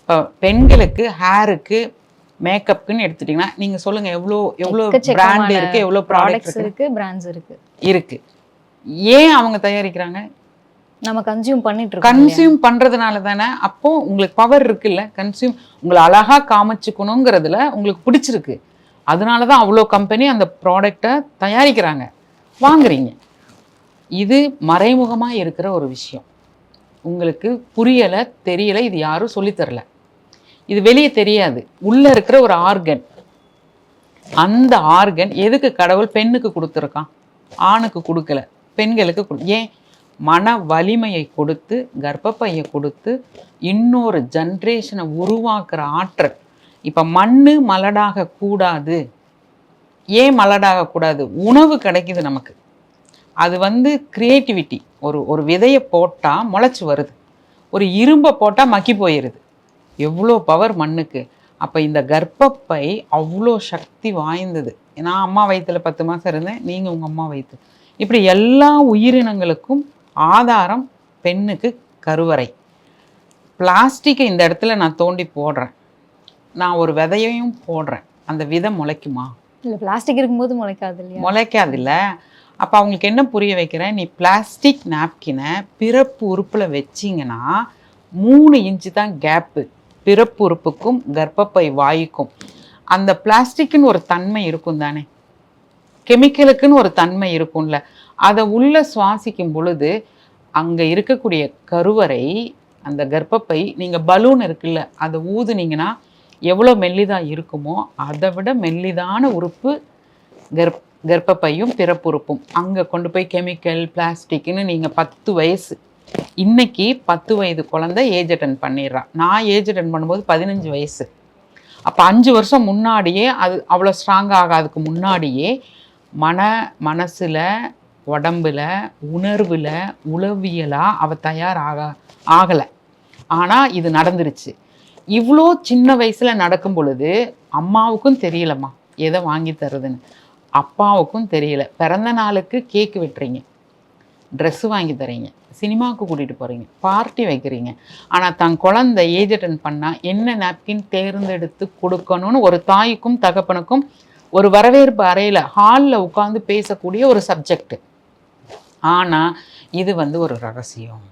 இப்போ பெண்களுக்கு ஹேருக்கு மேக்கப்புக்குன்னு எடுத்துட்டீங்கன்னா நீங்க சொல்லுங்க, எவ்வளோ பிராண்ட் இருக்கு, எவ்வளோ ப்ராடக்ட்ஸ் இருக்கு, பிராண்ட்ஸ் இருக்கு. ஏன் அவங்க தயாரிக்கிறாங்க? நம்ம கன்சியூம் பண்ணிட்டு இருக்கோம். கன்சியூம் பண்றதுனால தானே. அப்போ உங்களுக்கு பவர் இருக்குல்ல, கன்சியூம் உங்களை அழகா காமிச்சுக்கணுங்கிறதுல உங்களுக்கு பிடிச்சிருக்கு. அதனால தான் அவ்வளோ கம்பெனி அந்த ப்ராடக்டை தயாரிக்கிறாங்க, வாங்குறீங்க. இது மறைமுகமாக இருக்கிற ஒரு விஷயம். உங்களுக்கு புரியலை, தெரியலை, இது யாரும் சொல்லித்தரல. இது வெளியே தெரியாது. உள்ள இருக்கிற ஒரு ஆர்கன். அந்த ஆர்கன் எதுக்கு கடவுள் பெண்ணுக்கு கொடுத்துருக்கான், ஆணுக்கு கொடுக்கல, பெண்களுக்கு ஏன்? மன வலிமையை கொடுத்து, கர்ப்பப்பையை கொடுத்து, இன்னொரு ஜென்ரேஷனை உருவாக்குற ஆற்றல். இப்போ மண்ணு மலடாக கூடாது. ஏன் மலடாக கூடாது? உணவு கிடைக்குது நமக்கு. அது கிரியேட்டிவிட்டி. ஒரு விதையை போட்டால் முளைச்சி வருது, ஒரு இரும்பை போட்டால் மக்கி போயிடுது. எவ்வளோ பவர் மண்ணுக்கு. அப்போ இந்த கர்ப்பப்பை அவ்வளோ சக்தி வாய்ந்தது. நான் அம்மா வயிற்றுல 10 மாதம் இருந்தேன், நீங்கள் உங்கள் அம்மா வயிற்று. இப்படி எல்லா உயிரினங்களுக்கும் ஆதாரம் பெண்ணுக்கு கருவறை. பிளாஸ்டிக்கை இந்த இடத்துல நான் தோண்டி போடுறேன், நான் ஒரு விதையையும் போடுறேன், அந்த விதை முளைக்குமா? இல்லை, பிளாஸ்டிக் இருக்கும்போது முளைக்காது இல்லையா? முளைக்காது இல்லை. அப்போ அவங்களுக்கு என்ன புரிய வைக்கிறேன், நீ பிளாஸ்டிக் நாப்கினை பிறப்பு உறுப்பில் வச்சிங்கன்னா 3 இன்ச்சு தான் கேப்பு பிறப்பு உறுப்புக்கும் கர்ப்பப்பை வாய்க்கும். அந்த பிளாஸ்டிக்குன்னு ஒரு தன்மை இருக்கும் தானே, கெமிக்கலுக்குன்னு ஒரு தன்மை இருக்கும்ல. அதை உள்ள சுவாசிக்கும் பொழுது அங்கே இருக்கக்கூடிய கருவறை, அந்த கர்ப்பப்பை, நீங்கள் பலூன் இருக்குல்ல, அதை ஊதுனீங்கன்னா எவ்வளோ மெல்லிதாக இருக்குமோ அதை விட மெல்லிதான உறுப்பு கர்ப்பப்பையும் பிறப்புறுப்பும். அங்கே கொண்டு போய் கெமிக்கல் பிளாஸ்டிக்னு நீங்கள் 10 வயசு, இன்னைக்கு 10 வயது குழந்தை ஏஜ் அட்டன் பண்ணிடுறான். நான் ஏஜ் அட்டன் பண்ணும்போது 15 வயசு. அப்போ 5 வருஷம் முன்னாடியே, அது அவ்வளோ ஸ்ட்ராங் ஆகாதுக்கு முன்னாடியே மனசில், உடம்புல, உணர்வில், உளவியலாக அவள் ஆகலை. ஆனால் இது நடந்துருச்சு. இவ்வளோ சின்ன வயசில் நடக்கும் பொழுது அம்மாவுக்கும் தெரியலம்மா எதை வாங்கி தருதுன்னு, அப்பாவுக்கும் தெரியல. பிறந்த நாளுக்கு கேக்கு வெட்டுறீங்க, ட்ரெஸ்ஸு வாங்கி தரீங்க, சினிமாவுக்கு கூட்டிகிட்டு போகிறீங்க, பார்ட்டி வைக்கிறீங்க. ஆனால் தன் குழந்தை ஏஜ் அட்டன் பண்ணால் என்ன நாப்கின் தேர்ந்தெடுத்து கொடுக்கணும்னு ஒரு தாய்க்கும் தகப்பனுக்கும் ஒரு வரவேற்பு அறையில் ஹாலில் உட்காந்து பேசக்கூடிய ஒரு சப்ஜெக்ட். ஆனால் இது ஒரு ரகசியம்,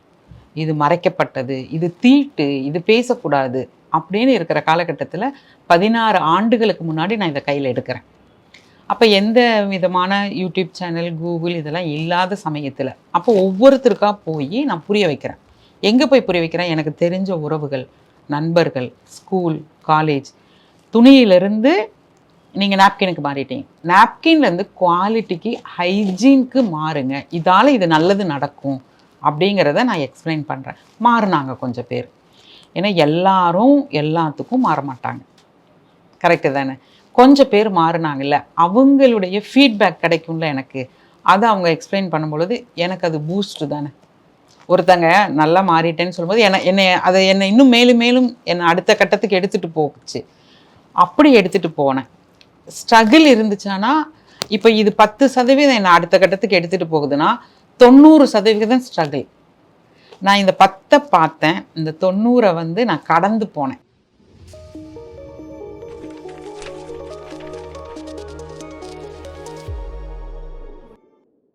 இது மறைக்கப்பட்டது, இது தீட்டு, இது பேசக்கூடாது அப்படின்னு இருக்கிற காலகட்டத்தில் 16 ஆண்டுகளுக்கு முன்னாடி நான் இதை கையில் எடுக்கிறேன். அப்போ எந்த விதமான யூடியூப் சேனல், கூகுள் இதெல்லாம் இல்லாத சமயத்தில் அப்போ ஒவ்வொருத்தருக்காக போய் நான் புரிய வைக்கிறேன். எங்கே போய் புரிய வைக்கிறேன்? எனக்கு தெரிஞ்ச உறவுகள், நண்பர்கள், ஸ்கூல், காலேஜ். துணியிலிருந்து நீங்கள் நாப்கினுக்கு மாறிட்டீங்க, நாப்கின்லேருந்து குவாலிட்டிக்கு, ஹைஜீனுக்கு மாறுங்க, இதால் இது நல்லது நடக்கும் அப்படிங்கிறத நான் எக்ஸ்பிளைன் பண்ணுறேன். மாறினாங்க கொஞ்சம் பேர். ஏன்னா எல்லாரும் எல்லாத்துக்கும் மாற மாட்டாங்க, கரெக்டு தானே? கொஞ்சம் பேர் மாறினாங்கல்ல, அவங்களுடைய ஃபீட்பேக் கிடைக்கும்ல எனக்கு. அதை அவங்க எக்ஸ்பிளைன் பண்ணும்பொழுது எனக்கு அது பூஸ்ட் தானே. ஒருத்தங்க நல்லா மாறிட்டேன்னு சொல்லும்போது என்னை இன்னும் மேலும் மேலும் என்னை அடுத்த கட்டத்துக்கு எடுத்துகிட்டு போச்சு. அப்படி எடுத்துகிட்டு போனேன். ஸ்ட்ரகிள் இருந்துச்சானா, இப்போ இது 10% என்னை அடுத்த கட்டத்துக்கு எடுத்துகிட்டு போகுதுன்னா 90% ஸ்ட்ரகிள். நான் இந்த 10 பார்த்தேன், இந்த 90 நான் கடந்து போனேன்.